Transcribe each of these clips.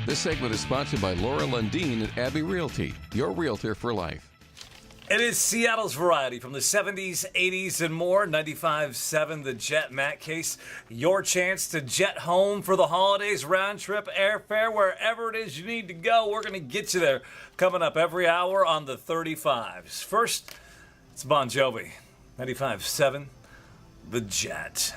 This segment is sponsored by Laura Lundeen at Abbey Realty, your realtor for life. It is Seattle's Variety from the 70s, 80s, and more. 95.7 The Jet. Matt Case, your chance to jet home for the holidays, round trip airfare, wherever it is you need to go. We're going to get you there coming up every hour on the 35s. First, it's Bon Jovi. 95.7 The Jet.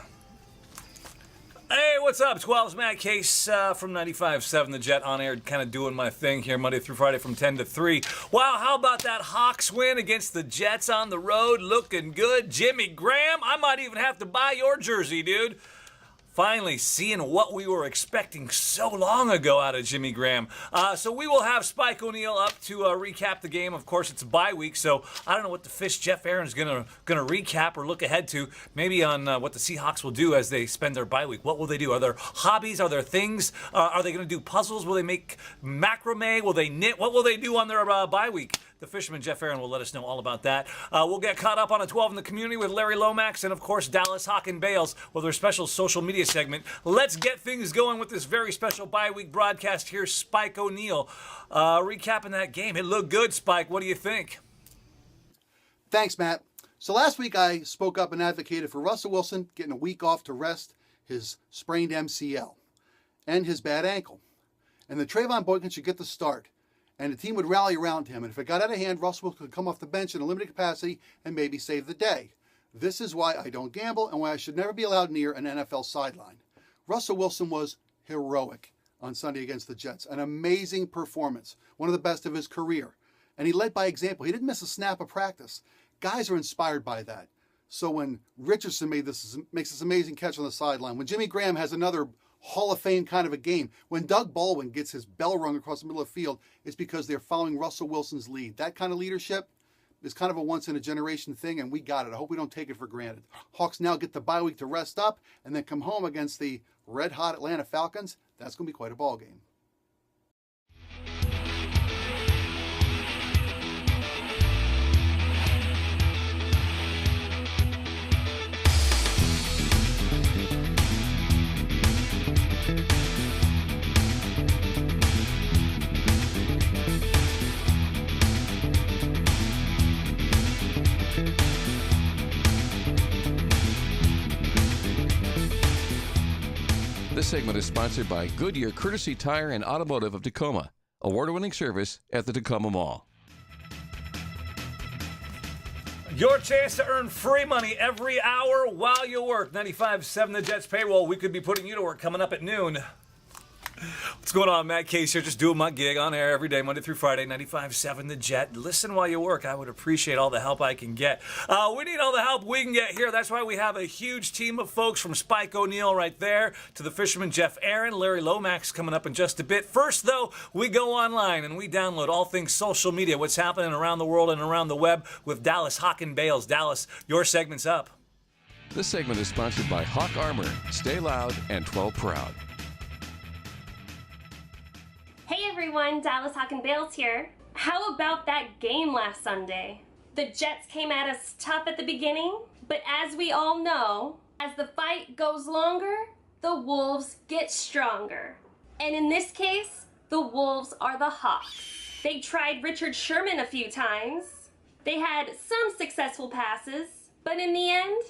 Hey, what's up? 12's Matt Case from 95.7 The Jet on air, kind of doing my thing here Monday through Friday from 10 to 3. Wow, how about that Hawks win against the Jets on the road? Looking good. Jimmy Graham, I might even have to buy your jersey, dude. Finally seeing what we were expecting so long ago out of Jimmy Graham. So we will have Spike O'Neal up to recap the game. Of course, it's a bye week, so I don't know what the fish Jeff Aaron's gonna recap or look ahead to. Maybe on what the Seahawks will do as they spend their bye week. What will they do? Are there hobbies? Are there things? Are they gonna do puzzles? Will they make macrame? Will they knit? What will they do on their bye week? The fisherman Jeff Aaron will let us know all about that. We'll get caught up on a 12 in the community with Larry Lomax and, of course, Dallas Hawk and Bales with their special social media segment. Let's get things going with this very special bye-week broadcast. Here's Spike O'Neal recapping that game. It looked good, Spike. What do you think? Thanks, Matt. So last week I spoke up and advocated for Russell Wilson getting a week off to rest his sprained MCL and his bad ankle. And the Trayvon Boykin should get the start. And the team would rally around him. And if it got out of hand, Russell could come off the bench in a limited capacity and maybe save the day. This is why I don't gamble and why I should never be allowed near an NFL sideline. Russell Wilson was heroic on Sunday against the Jets. An amazing performance. One of the best of his career. And he led by example. He didn't miss a snap of practice. Guys are inspired by that. So when Richardson makes this amazing catch on the sideline, when Jimmy Graham has another Hall of Fame kind of a game, when Doug Baldwin gets his bell rung across the middle of the field, it's because they're following Russell Wilson's lead. That kind of leadership is kind of a once-in-a-generation thing, and we got it. I hope we don't take it for granted. Hawks now get the bye week to rest up and then come home against the red-hot Atlanta Falcons. That's going to be quite a ball game. This segment is sponsored by Goodyear Courtesy Tire and Automotive of Tacoma, award-winning service at the Tacoma Mall. Your chance to earn free money every hour while you work. 95.7 The Jets payroll. We could be putting you to work coming up at noon. What's going on? Matt Case here, just doing my gig on air every day, Monday through Friday, 95.7 The Jet. Listen while you work. I would appreciate all the help I can get. We need all the help we can get here. That's why we have a huge team of folks from Spike O'Neal right there to the fisherman Jeff Aaron, Larry Lomax coming up in just a bit. First, though, we go online and we download all things social media, what's happening around the world and around the web with Dallas Hawk and Bales. Dallas, your segment's up. This segment is sponsored by Hawk Armor. Stay loud and 12 proud. Hey everyone, Dallas Hawk and Bales here. How about that game last Sunday? The Jets came at us tough at the beginning, but as we all know, as the fight goes longer, the Wolves get stronger. And in this case, the Wolves are the Hawks. They tried Richard Sherman a few times. They had some successful passes, but in the end,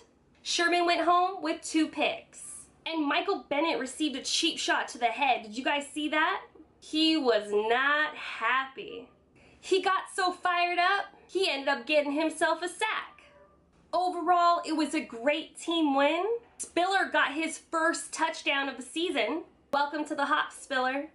Sherman went home with 2 picks. And Michael Bennett received a cheap shot to the head. Did you guys see that? He was not happy. He got so fired up, he ended up getting himself a sack. Overall, it was a great team win. Spiller got his first touchdown of the season. Welcome to the Hawks, Spiller.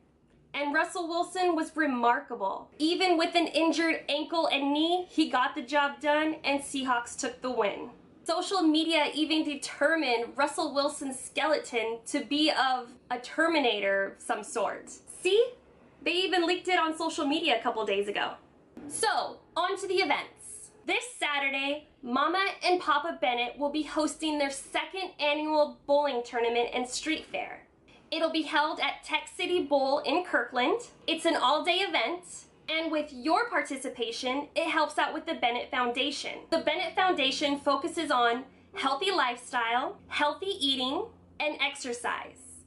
And Russell Wilson was remarkable. Even with an injured ankle and knee, he got the job done and Seahawks took the win. Social media even determined Russell Wilson's skeleton to be of a Terminator of some sort. See? They even leaked it on social media a couple days ago. So, on to the events. This Saturday, Mama and Papa Bennett will be hosting their 2nd annual bowling tournament and street fair. It'll be held at Tech City Bowl in Kirkland. It's an all-day event, and with your participation, it helps out with the Bennett Foundation. The Bennett Foundation focuses on healthy lifestyle, healthy eating, and exercise,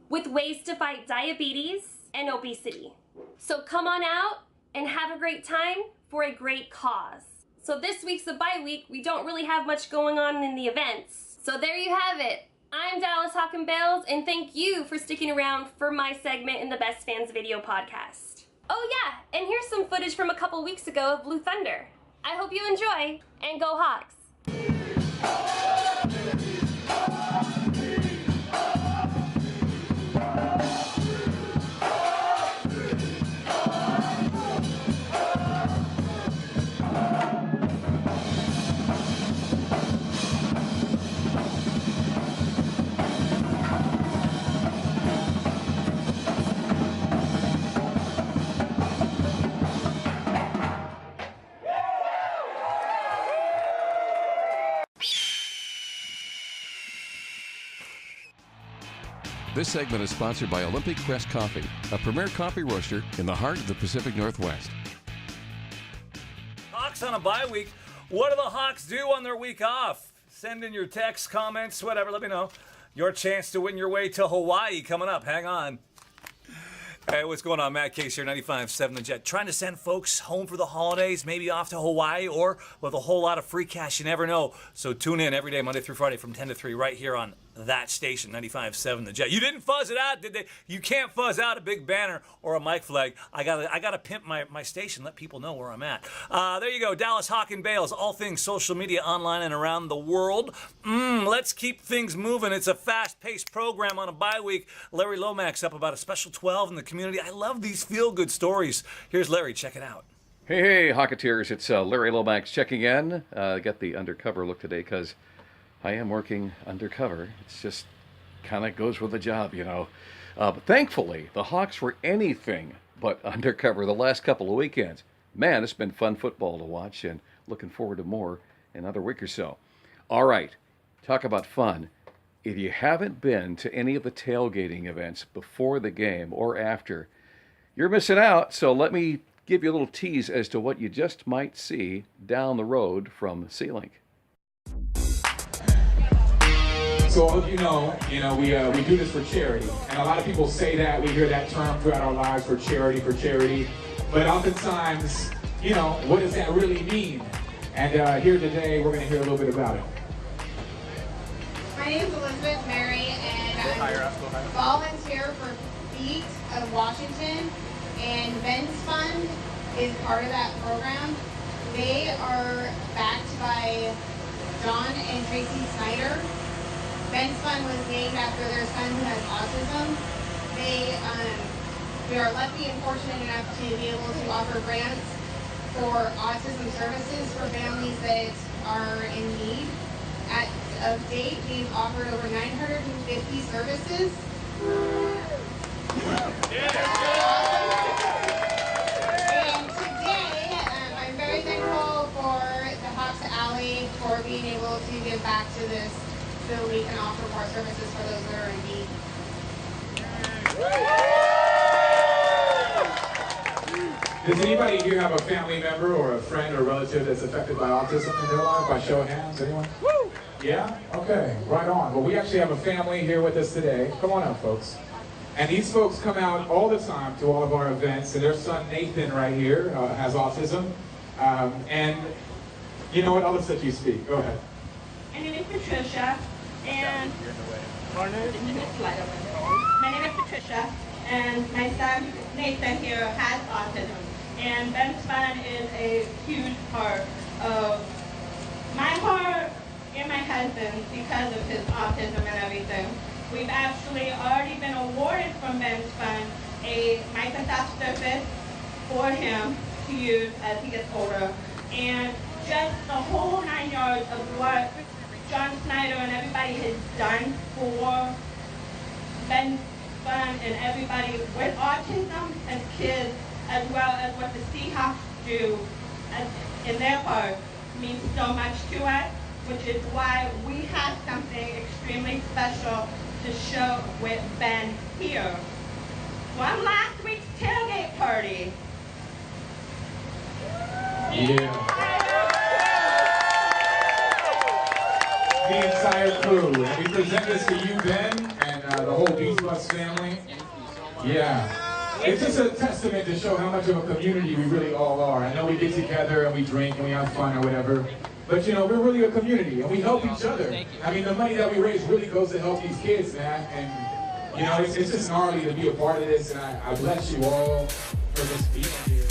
with ways to fight diabetes and obesity. So come on out and have a great time for a great cause. So this week's the bye week. We don't really have much going on in the events. So there you have it. I'm Dallas Hawken Bales, and thank you for sticking around for my segment in the Best Fans Video Podcast. Oh yeah, and here's some footage from a couple weeks ago of Blue Thunder. I hope you enjoy, and go Hawks! This segment is sponsored by Olympic Press Coffee, a premier coffee roaster in the heart of the Pacific Northwest. Hawks on a bye week. What do the Hawks do on their week off? Send in your texts, comments, whatever. Let me know. Your chance to win your way to Hawaii coming up. Hang on. Hey, what's going on? Matt Case here, 95.7 The Jet. Trying to send folks home for the holidays, maybe off to Hawaii, or with a whole lot of free cash. You never know. So tune in every day, Monday through Friday from 10 to 3, right here on that station, 95.7 The Jet. You didn't fuzz it out, did they? You can't fuzz out a big banner or a mic flag. I gotta pimp my station, let people know where I'm at. There you go, Dallas Hawken Bales, all things social media, online and around the world. Let's keep things moving. It's a fast-paced program on a bye week. Larry Lomax up about a special 12 in the community. I love these feel-good stories. Here's Larry, check it out. Hey, Hawketeers, it's Larry Lomax checking in. Got the undercover look today because I am working undercover. It's just kind of goes with the job, you know. But thankfully, the Hawks were anything but undercover the last couple of weekends. Man, it's been fun football to watch, and looking forward to more in another week or so. All right, talk about fun. If you haven't been to any of the tailgating events before the game or after, you're missing out. So let me give you a little tease as to what you just might see down the road from C-Link. So all of you know, we do this for charity. And a lot of people say that, we hear that term throughout our lives, for charity. But oftentimes, what does that really mean? And here today, we're gonna hear a little bit about it. My name is Elizabeth Mary, and I'm volunteer for Feet of Washington, and Ben's Fund is part of that program. They are backed by John and Tracy Snyder. Ben's Fund was named after their son who has autism. We are lucky and fortunate enough to be able to offer grants for autism services for families that are in need. Of date, we've offered over 950 services. And today, I'm very thankful for the Hawks Alley for being able to give back to this so we can offer more services for those that are in need. Does anybody here have a family member or a friend or relative that's affected by autism in their life? By show of hands, anyone? Woo! Yeah? Okay, right on. Well, we actually have a family here with us today. Come on out, folks. And these folks come out all the time to all of our events, and their son Nathan right here has autism. And you know what? I'll just let you speak. Go ahead. My name is Patricia, and my name is Patricia, and my son Nathan here has autism. And Ben's Fund is a huge part of my heart and my husband's because of his autism and everything. We've actually already been awarded from Ben's Fund a Microsoft Surface for him to use as he gets older. And just the whole 9 yards of what John Snyder and everybody has done for Ben's Fund and everybody with autism as kids, as well as what the Seahawks do in their part, means so much to us, which is why we have something extremely special to show with Ben here. From last week's tailgate party. Yeah. The entire crew. And we present this to you, Ben, and the whole Beach Bus family. Yeah. It's just a testament to show how much of a community we really all are. I know we get together and we drink and we have fun or whatever, but you know, we're really a community and we help each other. I mean, the money that we raise really goes to help these kids, man. And you know, it's just gnarly to be a part of this, and I bless you all for just being here.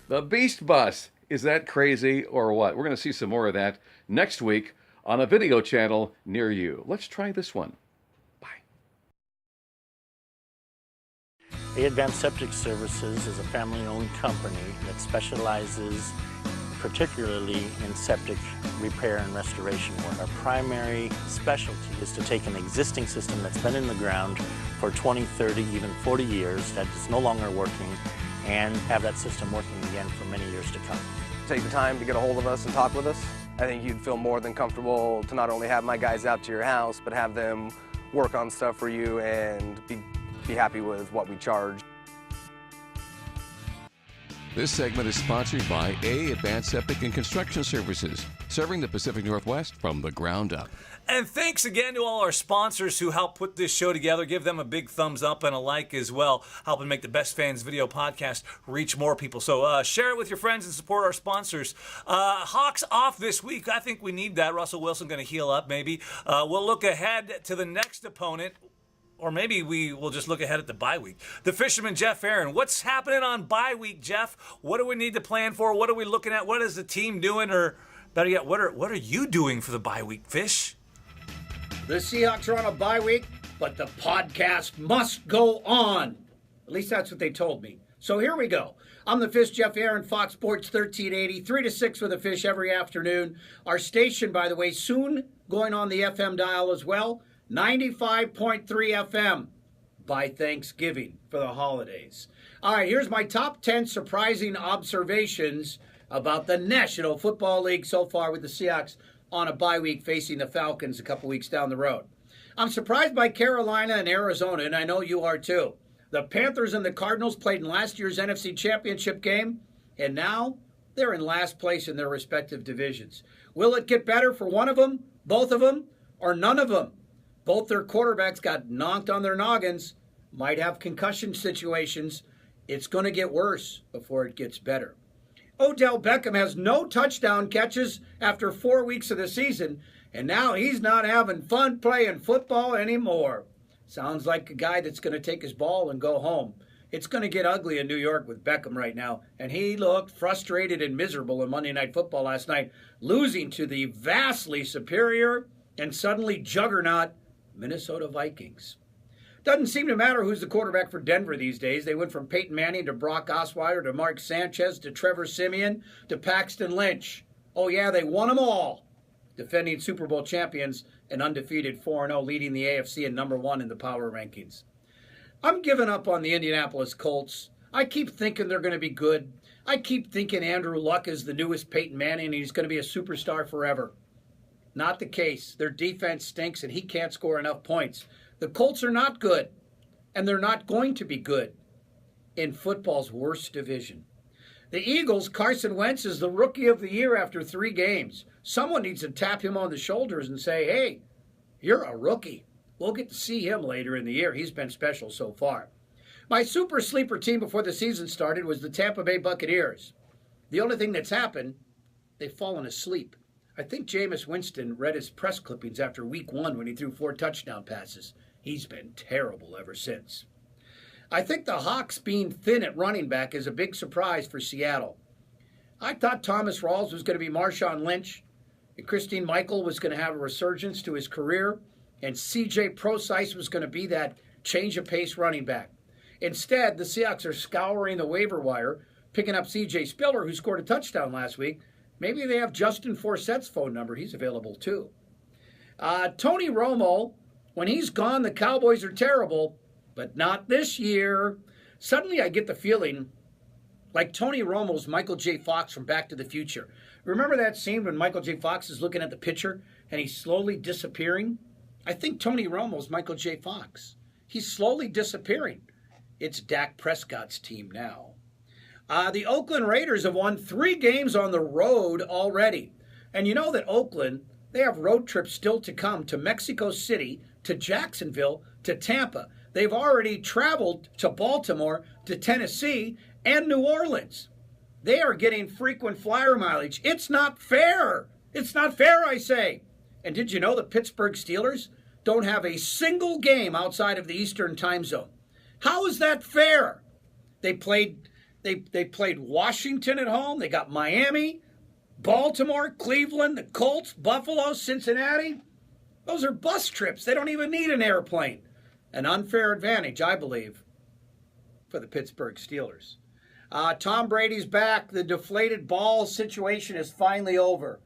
The Beast Bus. Is that crazy or what? We're going to see some more of that next week on a video channel near you. Let's try this one. Bye. Advanced Septic Services is a family-owned company that specializes particularly in septic repair and restoration work. Our primary specialty is to take an existing system that's been in the ground for 20, 30, even 40 years that is no longer working, and have that system working again for many years to come. Take the time to get a hold of us and talk with us. I think you'd feel more than comfortable to not only have my guys out to your house, but have them work on stuff for you and be happy with what we charge. This segment is sponsored by Advanced Septic and Construction Services, serving the Pacific Northwest from the ground up. And thanks again to all our sponsors who helped put this show together. Give them a big thumbs up and a like as well, helping make the Best Fans Video podcast reach more people. So share it with your friends and support our sponsors. Hawks off this week. I think we need that. Russell Wilson going to heal up maybe. We'll look ahead to the next opponent. Or maybe we will just look ahead at the bye week. The Fisherman, Jeff Aaron. What's happening on bye week, Jeff? What do we need to plan for? What are we looking at? What is the team doing? Or better yet, what are you doing for the bye week, Fish? The Seahawks are on a bye week, but the podcast must go on. At least that's what they told me. So here we go. I'm the Fish, Jeff Aaron, Fox Sports 1380, 3 to 6 for the Fish every afternoon. Our station, by the way, soon going on the FM dial as well. 95.3 FM by Thanksgiving for the holidays. All right, here's my top 10 surprising observations about the National Football League so far with the Seahawks on a bye week facing the Falcons a couple weeks down the road. I'm surprised by Carolina and Arizona, and I know you are too. The Panthers and the Cardinals played in last year's NFC Championship game, and now they're in last place in their respective divisions. Will it get better for one of them, both of them, or none of them? Both their quarterbacks got knocked on their noggins, might have concussion situations. It's going to get worse before it gets better. Odell Beckham has no touchdown catches after 4 weeks of the season, and now he's not having fun playing football anymore. Sounds like a guy that's going to take his ball and go home. It's going to get ugly in New York with Beckham right now, and he looked frustrated and miserable in Monday Night Football last night, losing to the vastly superior and suddenly juggernaut Minnesota Vikings. Doesn't seem to matter who's the quarterback for Denver these days. They went from Peyton Manning to Brock Osweiler to Mark Sanchez to Trevor Siemian to Paxton Lynch. Oh yeah, they won them all. Defending Super Bowl champions and undefeated 4-0, leading the AFC and number 1 in the power rankings. I'm giving up on the Indianapolis Colts. I keep thinking they're going to be good. I keep thinking Andrew Luck is the newest Peyton Manning and he's going to be a superstar forever. Not the case. Their defense stinks and he can't score enough points. The Colts are not good, and they're not going to be good in football's worst division. The Eagles, Carson Wentz is the rookie of the year after 3 games. Someone needs to tap him on the shoulders and say, hey, you're a rookie. We'll get to see him later in the year. He's been special so far. My super sleeper team before the season started was the Tampa Bay Buccaneers. The only thing that's happened, they've fallen asleep. I think Jameis Winston read his press clippings after week 1 when he threw 4 touchdown passes. He's been terrible ever since. I think the Hawks being thin at running back is a big surprise for Seattle. I thought Thomas Rawls was going to be Marshawn Lynch, and Christine Michael was going to have a resurgence to his career, and C.J. Prosise was going to be that change-of-pace running back. Instead, the Seahawks are scouring the waiver wire, picking up C.J. Spiller, who scored a touchdown last week. Maybe they have Justin Forsett's phone number. He's available, too. Tony Romo, when he's gone, the Cowboys are terrible, but not this year. Suddenly I get the feeling like Tony Romo's Michael J. Fox from Back to the Future. Remember that scene when Michael J. Fox is looking at the pitcher and he's slowly disappearing? I think Tony Romo's Michael J. Fox. He's slowly disappearing. It's Dak Prescott's team now. The Oakland Raiders have won 3 games on the road already. And you know that Oakland, they have road trips still to come to Mexico City, to Jacksonville, to Tampa. They've already traveled to Baltimore, to Tennessee, and New Orleans. They are getting frequent flyer mileage. It's not fair. It's not fair, I say. And did you know the Pittsburgh Steelers don't have a single game outside of the Eastern time zone? How is that fair? They played Washington at home. They got Miami, Baltimore, Cleveland, the Colts, Buffalo, Cincinnati. Those are bus trips. They don't even need an airplane. An unfair advantage, I believe, for the Pittsburgh Steelers. Tom Brady's back. The deflated ball situation is finally over.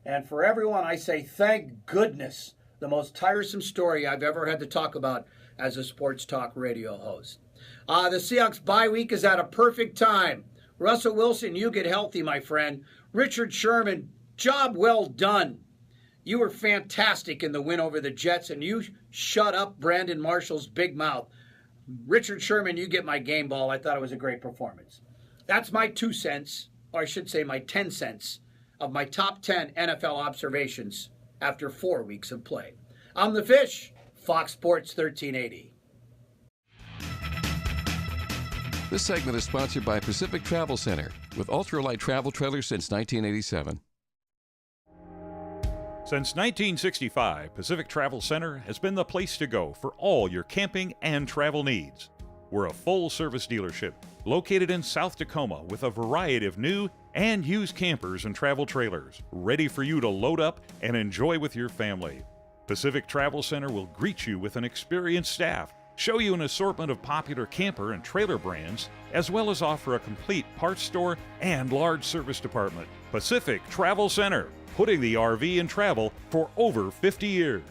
And for everyone, I say thank goodness. The most tiresome story I've ever had to talk about as a sports talk radio host. The Seahawks bye week is at a perfect time. Russell Wilson, you get healthy, my friend. Richard Sherman, job well done. You were fantastic in the win over the Jets, and you shut up Brandon Marshall's big mouth. Richard Sherman, you get my game ball. I thought it was a great performance. That's my 2 cents, or I should say my 10 cents, of my top 10 NFL observations after 4 weeks of play. I'm the Fish, Fox Sports 1380. This segment is sponsored by Pacific Travel Center, with ultralight travel trailers since 1987. Since 1965, Pacific Travel Center has been the place to go for all your camping and travel needs. We're a full-service dealership located in South Tacoma with a variety of new and used campers and travel trailers, ready for you to load up and enjoy with your family. Pacific Travel Center will greet you with an experienced staff, show you an assortment of popular camper and trailer brands, as well as offer a complete parts store and large service department. Pacific Travel Center, putting the RV in travel for over 50 years.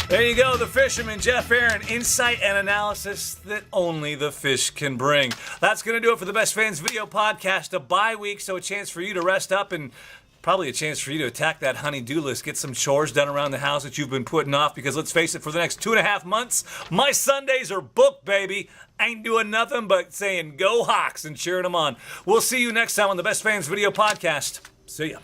There you go, the Fisherman, Jeff Aaron, insight and analysis that only the fish can bring. That's going to do it for the Best Fans Video Podcast, a bye week, so a chance for you to rest up and probably a chance for you to attack that honey-do list, get some chores done around the house that you've been putting off, because let's face it, for the next 2.5 months, my Sundays are booked, baby. Ain't doing nothing but saying go Hawks and cheering them on. We'll see you next time on the Best Fans Video Podcast. See ya.